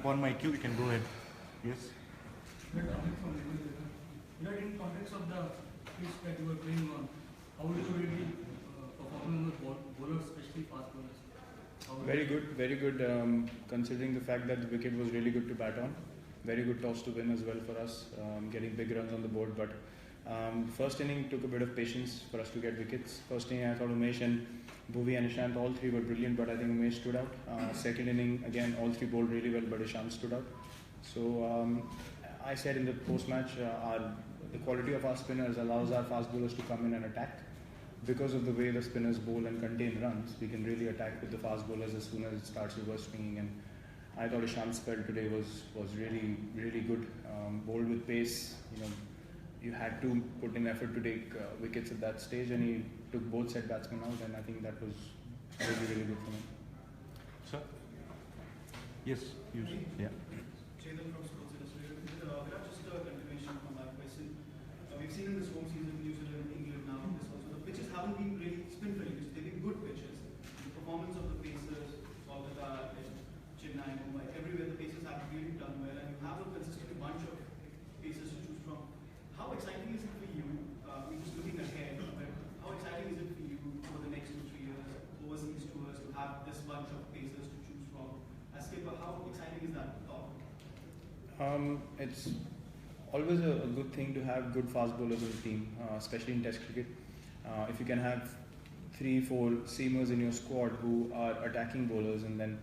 upon my cue, you can go ahead. Yes. In context of the pitch that you were playing on, how did you really perform on the bowlers, especially fast bowlers? Very good. Considering the fact that the wicket was really good to bat on, very good toss to win as well for us, getting big runs on the board. But first inning took a bit of patience for us to get wickets. First inning I thought Umesh and Bhuvi and Ishant, all three were brilliant, but I think Umesh stood out. Second inning again, all three bowled really well, but Ishant stood out. So I said in the post-match, the quality of our spinners allows our fast bowlers to come in and attack. Because of the way the spinners bowl and contain runs, we can really attack with the fast bowlers as soon as it starts reverse swinging. And I thought Ishant's spell today was really good. Bowled with pace. You had to put in effort to take wickets at that stage, and he took both set batsmen out, and I think that was really good for him. Sir? Yes. You. Yeah. Chetan from Sports Illustrated. Virat, just a continuation from that question. We've seen in this home season, New Zealand, England now, this also, the pitches haven't been really spin-friendly, they've been good pitches. The performance of the pacers, Kolkata, Chennai, Mumbai, everywhere the pacers have really done well, and you have a consistent bunch of pacers to choose from. How exciting is it for you, we're just looking ahead, but how exciting is it for you over the next 2-3 years, overseas tours, to have this bunch of pacers to choose from? As skipper, how exciting is that thought? It's always a good thing to have good fast bowlers on the team, especially in Test cricket. If you can have 3-4 seamers in your squad who are attacking bowlers and then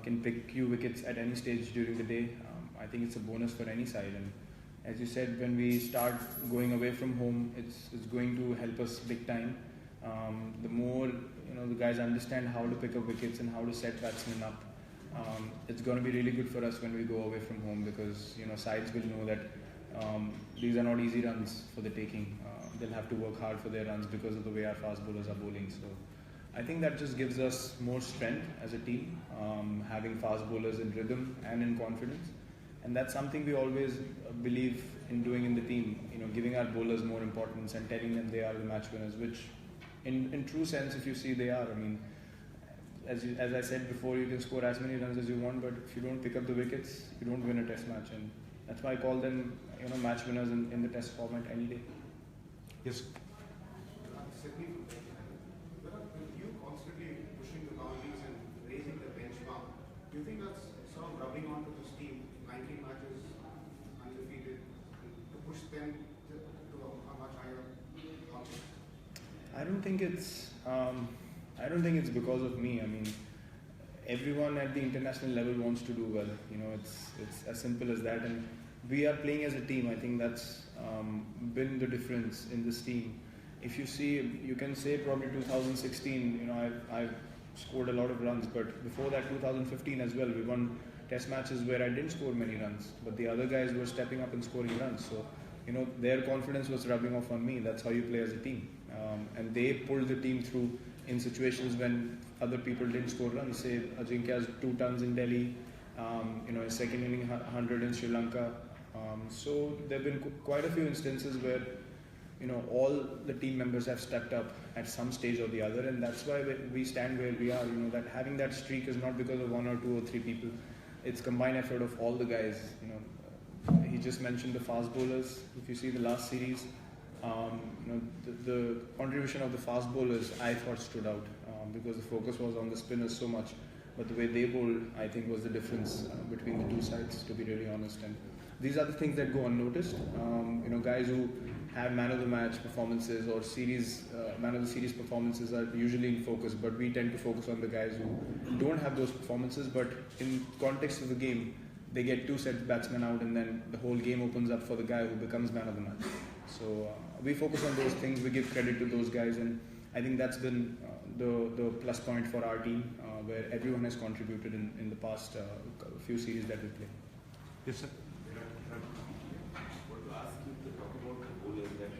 can pick you wickets at any stage during the day, I think it's a bonus for any side. And as you said, when we start going away from home, it's going to help us big time. The more the guys understand how to pick up wickets and how to set batsmen up, it's going to be really good for us when we go away from home, because sides will know that these are not easy runs for the taking. They'll have to work hard for their runs because of the way our fast bowlers are bowling. So I think that just gives us more strength as a team, having fast bowlers in rhythm and in confidence. And that's something we always believe in doing in the team, giving our bowlers more importance and telling them they are the match winners, which in true sense, if you see, they are. I mean, as I said before, you can score as many runs as you want, but if you don't pick up the wickets, you don't win a test match. And that's why I call them match winners in the test format any day. Yes. You constantly pushing the boundaries and raising the benchmark. Do you think that's sort of rubbing onto this team, 19 matches undefeated, to push them to a much higher level? I don't think it's because of me. I mean, everyone at the international level wants to do well. It's as simple as that. And we are playing as a team. I think that's been the difference in this team. If you see, you can say probably 2016, I've scored a lot of runs, but before that 2015 as well, we won test matches where I didn't score many runs, but the other guys were stepping up and scoring runs. So, their confidence was rubbing off on me. That's how you play as a team. And they pulled the team through in situations when other people didn't score runs. Say Ajinkya's 2 tons in Delhi, his second inning 100 in Sri Lanka. So there have been quite a few instances where all the team members have stepped up at some stage or the other, and that's why we stand where we are. That having that streak is not because of 1 or 2 or 3 people. It's combined effort of all the guys. He just mentioned the fast bowlers. If you see the last series, the contribution of the fast bowlers I thought stood out because the focus was on the spinners so much, but the way they bowled, I think, was the difference between the two sides, to be really honest. And these are the things that go unnoticed. Guys who have man of the match performances or man of the series performances are usually in focus, but we tend to focus on the guys who don't have those performances, but in context of the game, they get 2 set batsmen out, and then the whole game opens up for the guy who becomes man of the match. So we focus on those things, we give credit to those guys, and I think that's been the plus point for our team, where everyone has contributed in the past few series that we played. Yes, sir. I want to ask you to talk about the bowlers that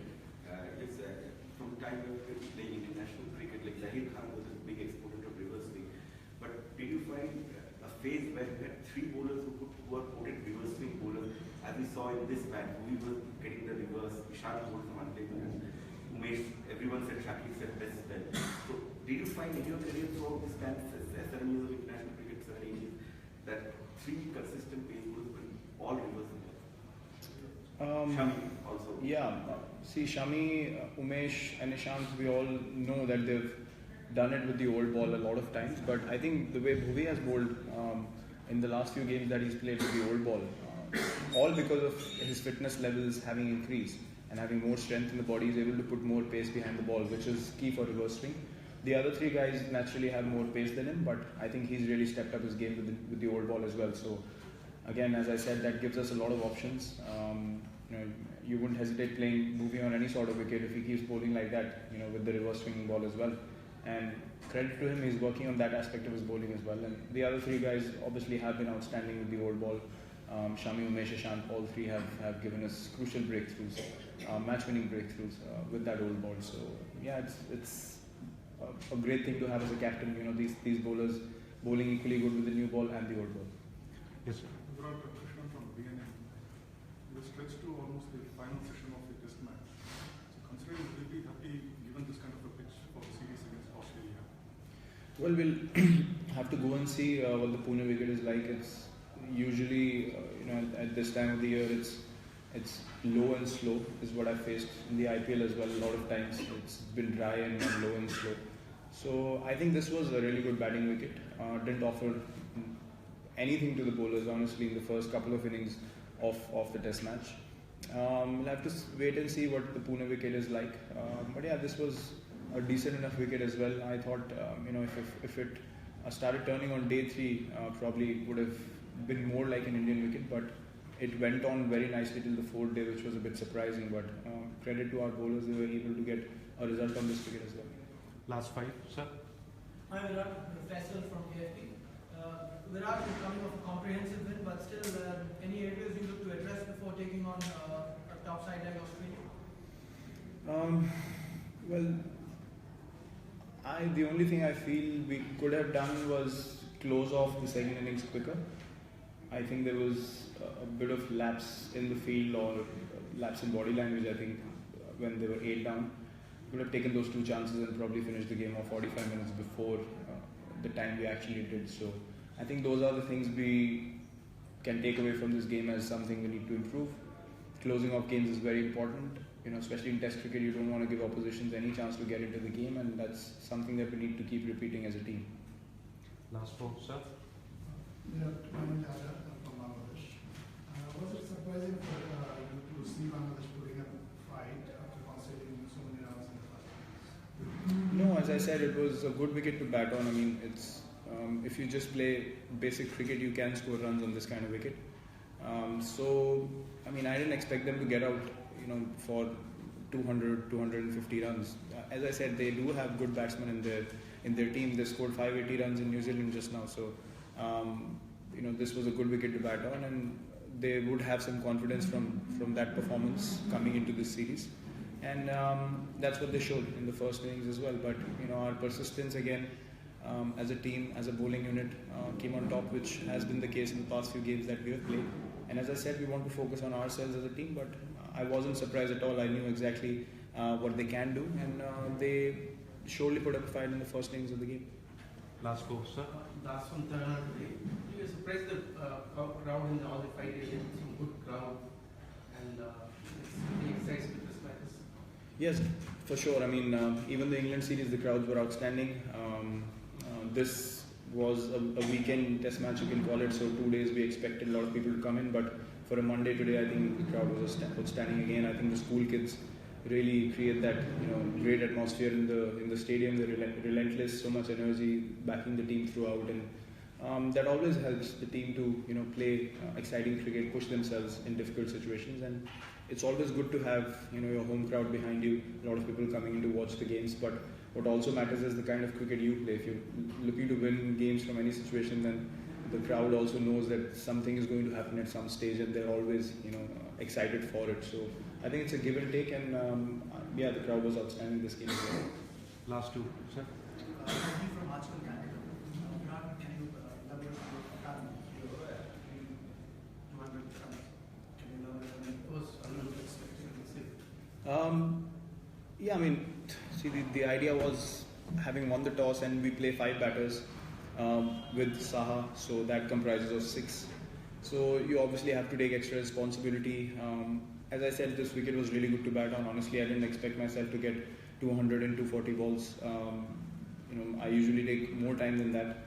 from time we were playing international cricket, like Zahir Khan was a big exponent of reverse swing. But did you find a phase where you had 3 bowlers who were quoted reverse swing bowlers, as we saw in this match, who was getting the reverse, Ishant bowled some unplayable, and Umesh, everyone said Shakib said best spell. So did you find in your career throughout this span, 7 years of international cricket, 7-8 years, that three consistent pace bowlers, but all reversing. Um, Shami also. Yeah, see, Shami, Umesh, and Ishant, we all know that they've done it with the old ball a lot of times. But I think the way Bhuvi has bowled in the last few games that he's played with the old ball, all because of his fitness levels having increased and having more strength in the body, he's able to put more pace behind the ball, which is key for reverse swing. The other three guys naturally have more pace than him, but I think he's really stepped up his game with the old ball as well. So again, as I said, that gives us a lot of options. You wouldn't hesitate playing Bhuvi on any sort of wicket if he keeps bowling like that, with the reverse swinging ball as well. And credit to him, he's working on that aspect of his bowling as well. And the other three guys obviously have been outstanding with the old ball. Shami, Umesh, Ishant, all three have given us crucial breakthroughs, match-winning breakthroughs with that old ball. So yeah, it's a great thing to have as a captain. These bowlers bowling equally good with the new ball and the old ball. Yes, sir. Virat, a question from the beginning. You were stretched to almost the final session of the test match. So considering will you be happy given this kind of a pitch for the series against Australia? Well, we'll have to go and see what the Pune wicket is like. It's usually, at this time of the year, it's low and slow is what I've faced in the IPL as well. A lot of times it's been dry and low and slow. So I think this was a really good batting wicket. Didn't offer anything to the bowlers, honestly, in the first couple of innings of the test match. We'll have to wait and see what the Pune wicket is like. But yeah, this was a decent enough wicket as well. I thought, if it started turning on day 3, probably would have been more like an Indian wicket, but it went on very nicely till the 4th day, which was a bit surprising. But credit to our bowlers, they were able to get a result on this wicket as well. Last 5, sir. Hi Virat, Faisal from KFT. Virat is coming off a comprehensive win, but still, any areas you look to address before taking on a top side like Australia? Well, the only thing I feel we could have done was close off the second innings quicker. I think there was a bit of lapse in the field or lapse in body language, I think, when they were 8 down. Could have taken those 2 chances and probably finished the game off 45 minutes before the time we actually did. So I think those are the things we can take away from this game as something we need to improve. Closing off games is very important. Especially in Test cricket, you don't want to give oppositions any chance to get into the game, and that's something that we need to keep repeating as a team. Last 4, sir. From Bangladesh. Was it surprising for you to see Bangladesh putting up a fight after conceding so many runs in the first innings? No, as I said, it was a good wicket to bat on. I mean, it's if you just play basic cricket, you can score runs on this kind of wicket. So, I mean, I didn't expect them to get out, for 200, 250 runs. As I said, they do have good batsmen in their team. They scored 580 runs in New Zealand just now. So, this was a good wicket to bat on, and they would have some confidence from that performance coming into this series. And that's what they showed in the first innings as well. But our persistence again as a team, as a bowling unit, came on top, which has been the case in the past few games that we have played. And as I said, we want to focus on ourselves as a team, but I wasn't surprised at all. I knew exactly what they can do, and they surely put up a fight in the first innings of the game. Last 4, sir. Last one, you were surprised the crowd in all the 5 days, some good crowd, and it's really excites with this matches. Yes, for sure. I mean, even the England series, the crowds were outstanding. This was a weekend test match, you can call it. So 2 days we expected a lot of people to come in, but for a Monday today, I think the crowd was outstanding again. I think the school kids really create that great atmosphere in the stadium. They're relentless, so much energy, backing the team throughout, and that always helps the team to play exciting cricket, push themselves in difficult situations. And it's always good to have your home crowd behind you, a lot of people coming in to watch the games. But what also matters is the kind of cricket you play. If you're looking to win games from any situation, then the crowd also knows that something is going to happen at some stage, and they're always excited for it. So I think it's a give and take, and the crowd was outstanding this game as well. Last 2, sir. Thank you from Archel Canada. Virat, can you elaborate on your pattern? 200 runs. Can you elaborate on it? It was unexpected. I mean, see, the idea was having won the toss, and we play 5 batters with Saha, so that comprises of 6 So you obviously have to take extra responsibility. As I said, this wicket was really good to bat on. Honestly, I didn't expect myself to get 200 and 240 balls. I usually take more time than that.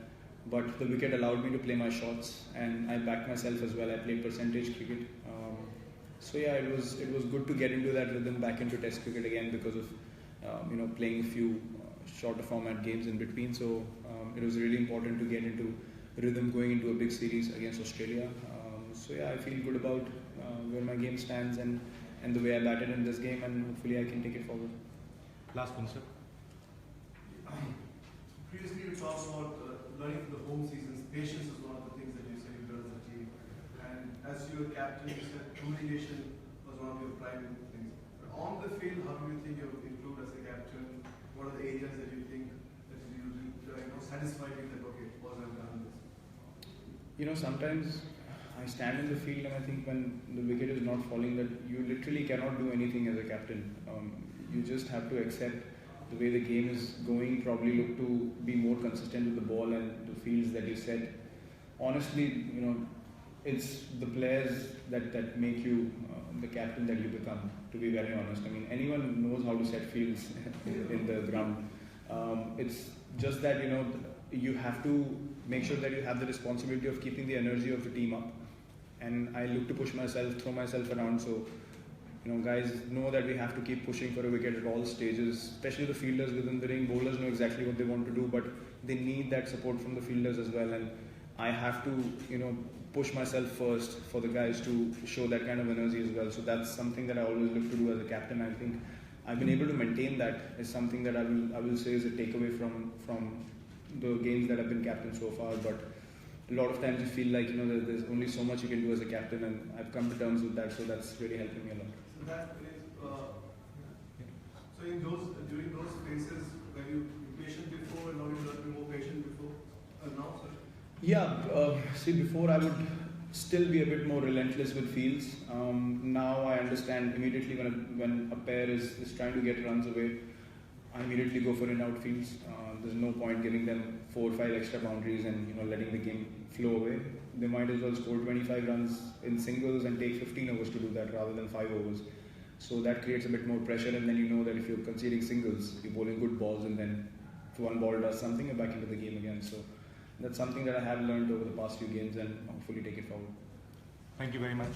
But the wicket allowed me to play my shots, and I backed myself as well. I played percentage cricket. So yeah, it was good to get into that rhythm, back into Test cricket again, because of playing a few shorter format games in between. So it was really important to get into rhythm going into a big series against Australia. So yeah, I feel good about where my game stands and the way I batted in this game, and hopefully I can take it forward. Last one, sir. Previously, you talked about learning from the home seasons. Patience is one of the things that you said you learned as a team. And as your captain, you said communication was one of your prime things. But on the field, how do you think you've improved as a captain? What are the areas that you think that you satisfied you that okay, was I've done this? Sometimes I stand in the field and I think when the wicket is not falling, that you literally cannot do anything as a captain. You just have to accept the way the game is going, probably look to be more consistent with the ball and the fields that you set. Honestly, it's the players that make you the captain that you become, to be very honest. I mean, anyone knows how to set fields in the ground. It's just that, you have to make sure that you have the responsibility of keeping the energy of the team up. And I look to push myself, throw myself around. So, guys know that we have to keep pushing for a wicket at all stages, especially the fielders within the ring. Bowlers know exactly what they want to do, but they need that support from the fielders as well. And I have to, push myself first for the guys to show that kind of energy as well. So that's something that I always look to do as a captain. I think I've been able to maintain that. Is something that I will say is a takeaway from the games that I've been captain so far. But a lot of times you feel like there's only so much you can do as a captain, and I've come to terms with that. So that's really helping me a lot. So that is, so in during those phases, were you patient before and now you learn to be more patient before now, sir? Yeah, see, before I would still be a bit more relentless with fields. Now I understand immediately when a pair is trying to get runs away, I immediately go for in-out fields. There's no point giving them 4 or 5 extra boundaries and letting the game flow away. They might as well score 25 runs in singles and take 15 overs to do that rather than 5 overs. So that creates a bit more pressure, and then you know that if you're conceding singles, you're bowling good balls, and then if one ball does something, you're back into the game again. So that's something that I have learned over the past few games, and hopefully take it forward. Thank you very much.